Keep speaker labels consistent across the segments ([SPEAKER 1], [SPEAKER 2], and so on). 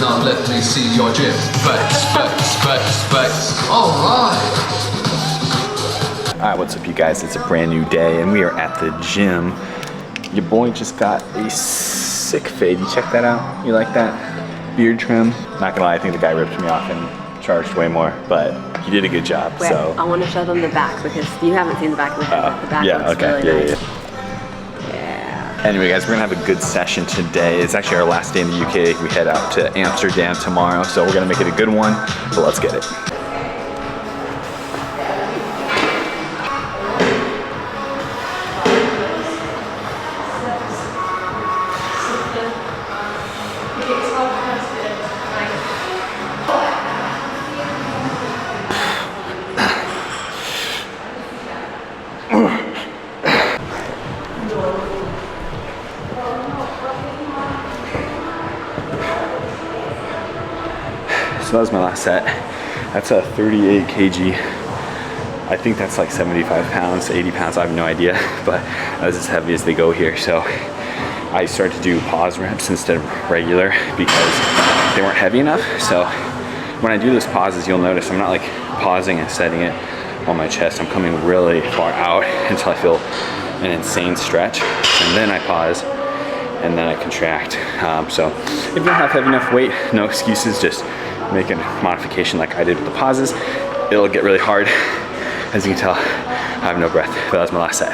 [SPEAKER 1] Now let me see your gym. Face. Alright.
[SPEAKER 2] Alright, what's up you guys? It's a brand new day and we are at the gym. Your boy just got a sick fade. You check that out? You like that? Beard trim. Not gonna lie, I think the guy ripped me off and charged way more, but he did a good job.
[SPEAKER 3] Wait,
[SPEAKER 2] so
[SPEAKER 3] I want to show them the back because you haven't seen the back of the head. The back looks really nice. Yeah.
[SPEAKER 2] Anyway guys, we're gonna have a good session today. It's actually our last day in the UK. We head out to Amsterdam tomorrow, so we're gonna make it a good one, but let's get it. So that was my last set. That's a 38 kg. I think that's like 75 pounds, 80 pounds, I have no idea, but that's as heavy as they go here. So I started to do pause reps instead of regular because they weren't heavy enough. So when I do those pauses, you'll notice I'm not like pausing and setting it on my chest. I'm coming really far out until I feel an insane stretch. And then I pause and then I contract. So if you don't have heavy enough weight, no excuses, just make a modification like I did with the pauses. It'll get really hard. As you can tell, I have no breath, but that was my last set.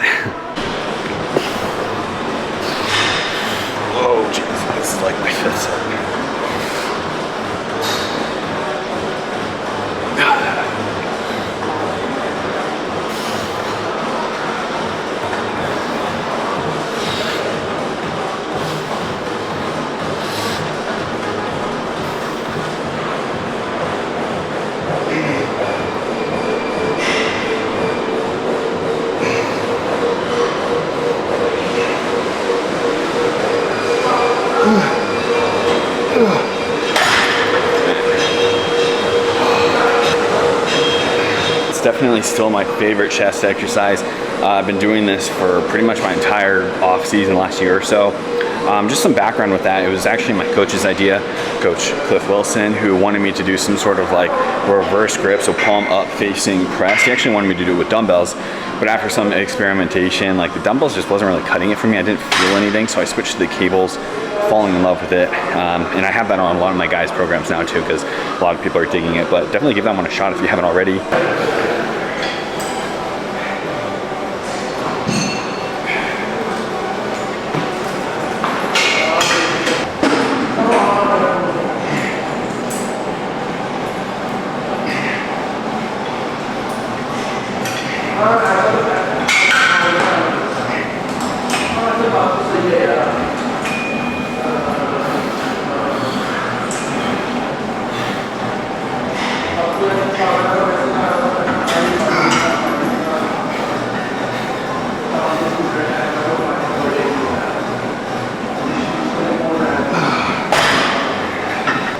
[SPEAKER 2] Oh jeez, this is like my fifth set. It's definitely still my favorite chest exercise. I've been doing this for pretty much my entire off season last year or so. Just some background with that, it was actually my coach's idea, Coach Cliff Wilson, who wanted me to do some sort of like reverse grip, so palm up facing press. He actually wanted me to do it with dumbbells, but after some experimentation, like the dumbbells just wasn't really cutting it for me. I didn't feel anything, so I switched to the cables, falling in love with it. And I have that on a lot of my guys' programs now too, because a lot of people are digging it, but definitely give that one a shot if you haven't already.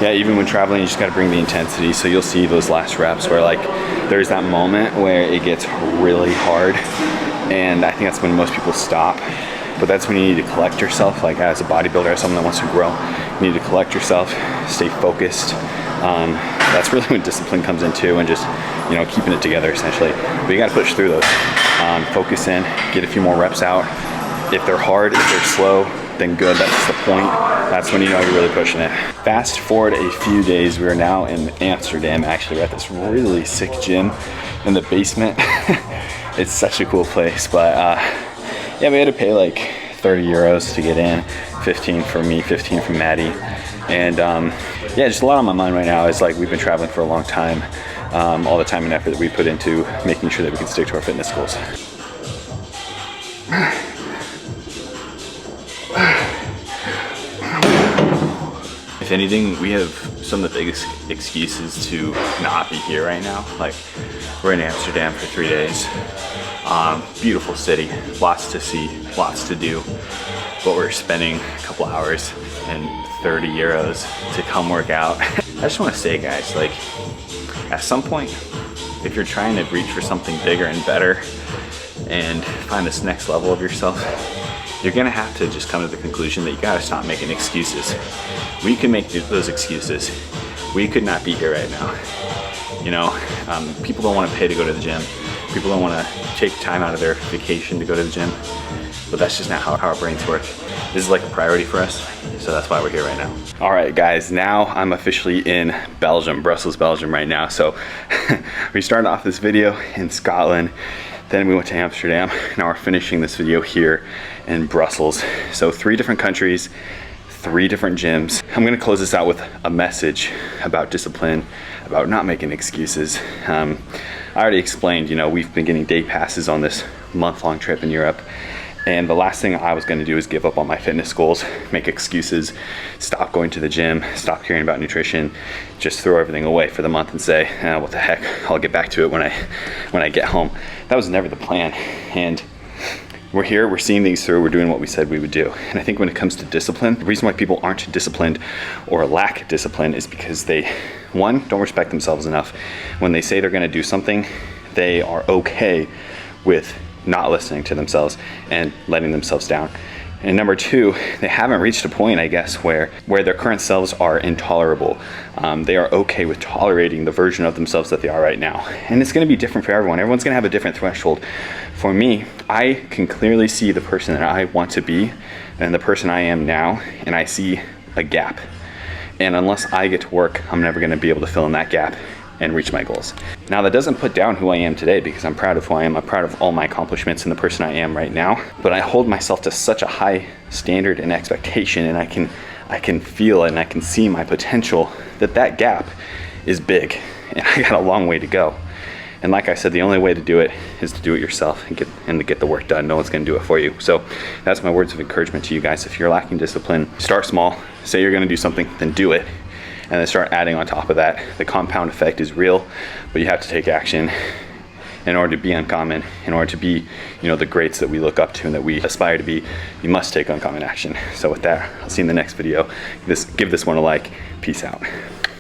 [SPEAKER 2] Yeah, even when traveling, you just gotta bring the intensity. So you'll see those last reps where like, there's that moment where it gets really hard. And I think that's when most people stop. But that's when you need to collect yourself. Like as a bodybuilder, as someone that wants to grow, you need to collect yourself, stay focused. That's really when discipline comes in too, and just, you know, keeping it together essentially. But you gotta push through those. Focus in, get a few more reps out. If they're hard, if they're slow, then good, that's the point. That's when you know you're really pushing it. Fast forward a few days, we are now in Amsterdam. Actually, we're at this really sick gym in the basement. It's such a cool place, but yeah, we had to pay like 30 euros to get in, 15 for me, 15 for Maddie. And yeah, just a lot on my mind right now is like, we've been traveling for a long time. All the time and effort that we put into making sure that we can stick to our fitness goals. If anything, we have some of the biggest excuses to not be here right now. Like, we're in Amsterdam for 3 days. Beautiful city, lots to see, lots to do. But we're spending a couple hours and 30 euros to come work out. I just want to say, guys, like, at some point, if you're trying to reach for something bigger and better and find this next level of yourself, you're gonna have to just come to the conclusion that you gotta stop making excuses. we can make those excuses. We could not be here right now. You know, people don't want to pay to go to the gym. People don't want to take time out of their vacation to go to the gym. But that's just not how our brains work. This is like a priority for us, so that's why we're here right now. All right, guys, now I'm officially in Belgium, Brussels, Belgium right now. So we started off this video in Scotland, then we went to Amsterdam. Now we're finishing this video here in Brussels. So 3 different countries, 3 different gyms. I'm gonna close this out with a message about discipline, about not making excuses. I already explained, you know, we've been getting day passes on this month-long trip in Europe. And the last thing I was gonna do is give up on my fitness goals, make excuses, stop going to the gym, stop caring about nutrition, just throw everything away for the month and say, what the heck, I'll get back to it when I get home. That was never the plan. And we're here, we're seeing these through, we're doing what we said we would do. And I think when it comes to discipline, the reason why people aren't disciplined or lack discipline is because they, 1, don't respect themselves enough. When they say they're gonna do something, they are okay with not listening to themselves and letting themselves down. And number 2, they haven't reached a point, I guess, where their current selves are intolerable. They are okay with tolerating the version of themselves that they are right now. And it's gonna be different for everyone. Everyone's gonna have a different threshold. For me, I can clearly see the person that I want to be and the person I am now, and I see a gap. And unless I get to work, I'm never gonna be able to fill in that gap and reach my goals. Now that doesn't put down who I am today, because I'm proud of who I am. I'm proud of all my accomplishments and the person I am right now. But I hold myself to such a high standard and expectation, and I can feel and I can see my potential that gap is big, and I got a long way to go. And like I said, the only way to do it is to do it yourself and to get the work done. No one's gonna do it for you. So that's my words of encouragement to you guys. If you're lacking discipline, start small. Say you're gonna do something, then do it. And then start adding on top of that. The compound effect is real, but you have to take action in order to be uncommon, in order to be, you know, the greats that we look up to and that we aspire to be. You must take uncommon action. So with that, I'll see you in the next video. Give this one a like. Peace out.